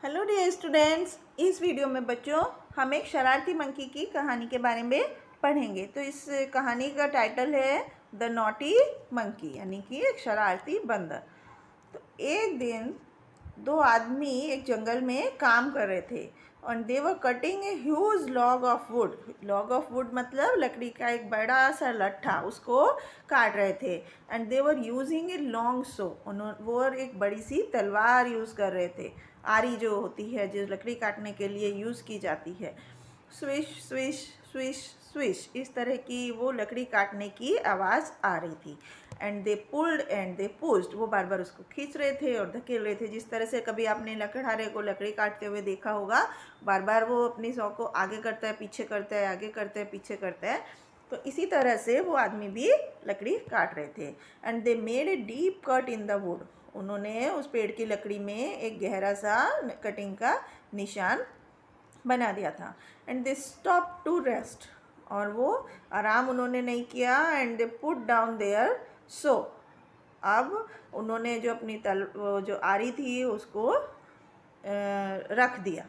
Hello dear students, इस video में बच्चों हम एक शरारती मंकी की कहानी के बारे में पढ़ेंगे। तो इस कहानी का टाइटल है द नॉटी मंकी, यानी कि एक शरारती बंदर। तो एक दिन दो आदमी एक जंगल में काम कर रहे थे और they were cutting a huge log of wood. Log of wood मतलब लकड़ी का एक बड़ा सा लट्ठा, उसको काट रहे थे। And they were using a long so, वो एक बड़ी सी तलवार यूज़ कर रहे थे। आरी जो होती है, जो लकड़ी काटने के लिए यूज़ की जाती है। स्विश स्विश स्विश स्विश, इस तरह की वो लकड़ी काटने की आवाज़ आ रही थी। And they pulled and they pushed, वो बार बार उसको खींच रहे थे और धकेल रहे थे। जिस तरह से कभी आपने लकड़हारे को लकड़ी काटते हुए देखा होगा, बार बार वो अपनी सौ को आगे करता है, पीछे करता है, आगे करता है, पीछे करता है। तो इसी तरह से वो आदमी भी लकड़ी काट रहे थे। And they made a deep cut in the would, उन्होंने उस पेड़ की लकड़ी में एक गहरा सा कटिंग का निशान बना दिया था। And they stop to rest, और वो आराम उन्होंने नहीं किया। And they put down their saw, अब उन्होंने जो अपनी जो आरी थी उसको रख दिया।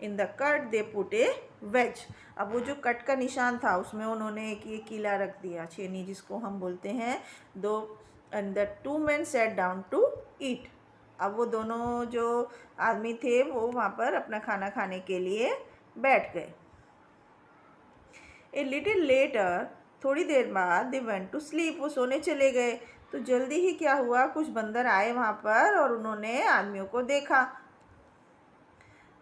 In the cut they put a wedge, अब वो जो कट का निशान था उसमें उन्होंने एक ये कीला रख दिया, छेनी जिसको हम बोलते हैं। दो and the two men sat down to eat, अब वो दोनों जो आदमी थे वो वहाँ पर अपना खाना खाने के लिए बैठ गए। ए लिटिल लेटर, थोड़ी देर बाद दे वेंट टू स्लीप, वो सोने चले गए। तो जल्दी ही क्या हुआ, कुछ बंदर आए वहाँ पर और उन्होंने आदमियों को देखा।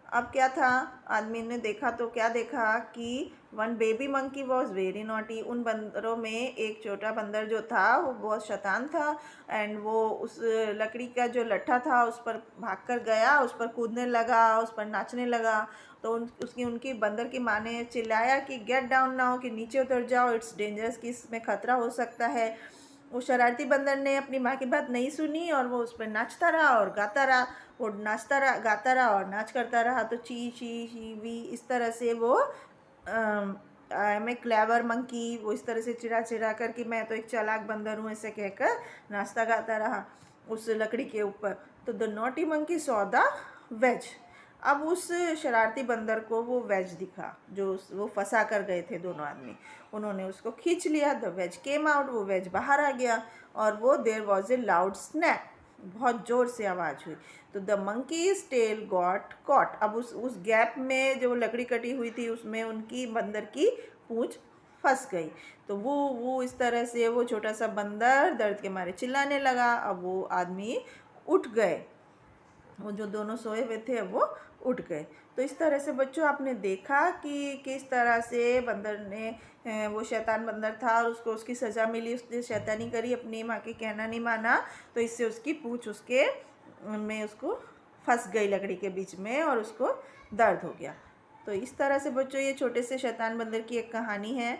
अब क्या था, आदमी ने देखा तो क्या देखा कि one baby monkey was very naughty, उन बंदरों में एक छोटा बंदर जो था वो बहुत शैतान था। एंड वो उस लकड़ी का जो लट्ठा था उस पर भाग कर गया, उस पर कूदने लगा, उस पर नाचने लगा। तो उनकी बंदर की माँ ने चिल्लाया कि गेट डाउन नाउ, कि नीचे उतर जाओ, इट्स डेंजरस, कि इसमें खतरा हो सकता है। वो शरारती बंदर ने अपनी माँ की बात नहीं सुनी और वो उस पर नाचता रहा और गाता रहा। वो नाचता रहा, गाता रहा और नाच करता रहा। तो ची ची ची वी, इस तरह से वो I am a clever monkey, वो इस तरह से चिढ़ा चिढ़ा कर कि मैं तो एक चालाक बंदर हूँ, ऐसे कहकर नाचता गाता रहा उस लकड़ी के ऊपर। तो the naughty monkey saw the ways, अब उस शरारती बंदर को वो वेज दिखा जो वो फंसा कर गए थे दोनों आदमी। उन्होंने उसको खींच लिया, द वेज केम आउट, वो वेज बाहर आ गया। और वो there was a loud snap, बहुत ज़ोर से आवाज़ हुई। तो the monkey's tail got caught, अब उस गैप में जो लकड़ी कटी हुई थी उसमें उनकी बंदर की पूंछ फंस गई। तो वो इस तरह से वो छोटा सा बंदर दर्द के मारे चिल्लाने लगा। अब वो आदमी उठ गए, वो जो दोनों सोए हुए थे अब वो उठ गए। तो इस तरह से बच्चों आपने देखा कि किस तरह से बंदर ने, वो शैतान बंदर था और उसको उसकी सज़ा मिली, उसने शैतानी करी, अपनी माँ के कहना नहीं माना, तो इससे उसकी पूँछ उसके में उसको फंस गई लकड़ी के बीच में और उसको दर्द हो गया। तो इस तरह से बच्चों ये छोटे से शैतान बंदर की एक कहानी है।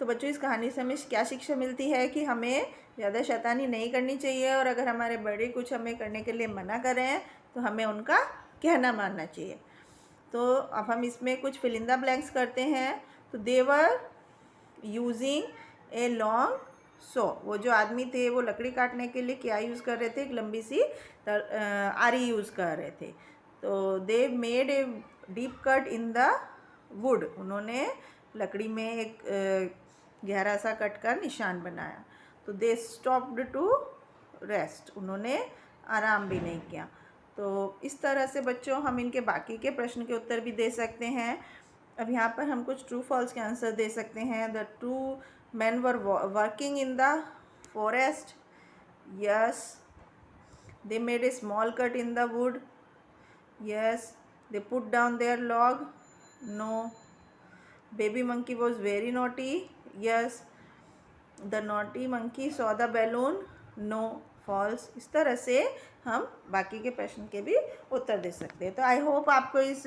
तो बच्चों इस कहानी से हमें क्या शिक्षा मिलती है कि हमें ज़्यादा शैतानी नहीं करनी चाहिए, और अगर हमारे बड़े कुछ हमें करने के लिए मना करें तो हमें उनका कहना मानना चाहिए। तो अब हम इसमें कुछ फिलिंदा ब्लैंक्स करते हैं। तो देवर यूजिंग ए लॉन्ग सो, वो जो आदमी थे वो लकड़ी काटने के लिए क्या यूज़ कर रहे थे, एक लंबी सी आरी यूज़ कर रहे थे। तो दे made a deep cut in the would, उन्होंने लकड़ी में एक गहरा सा कट का निशान बनाया। तो दे स्टॉप्ड टू रेस्ट, उन्होंने आराम भी नहीं किया। तो इस तरह से बच्चों हम इनके बाकी के प्रश्न के उत्तर भी दे सकते हैं। अब यहाँ पर हम कुछ ट्रू फॉल्स के आंसर दे सकते हैं। The two men were working in the forest, yes. They made a small cut in the wood, yes. They put down their log, no. Baby monkey was very naughty, yes. The naughty monkey saw the balloon, no, false। इस तरह से हम बाकी के प्रश्न के भी उत्तर दे सकते हैं। तो आई होप आपको इस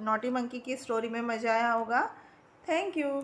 नॉटी मंकी की स्टोरी में मज़ा आया होगा। Thank you.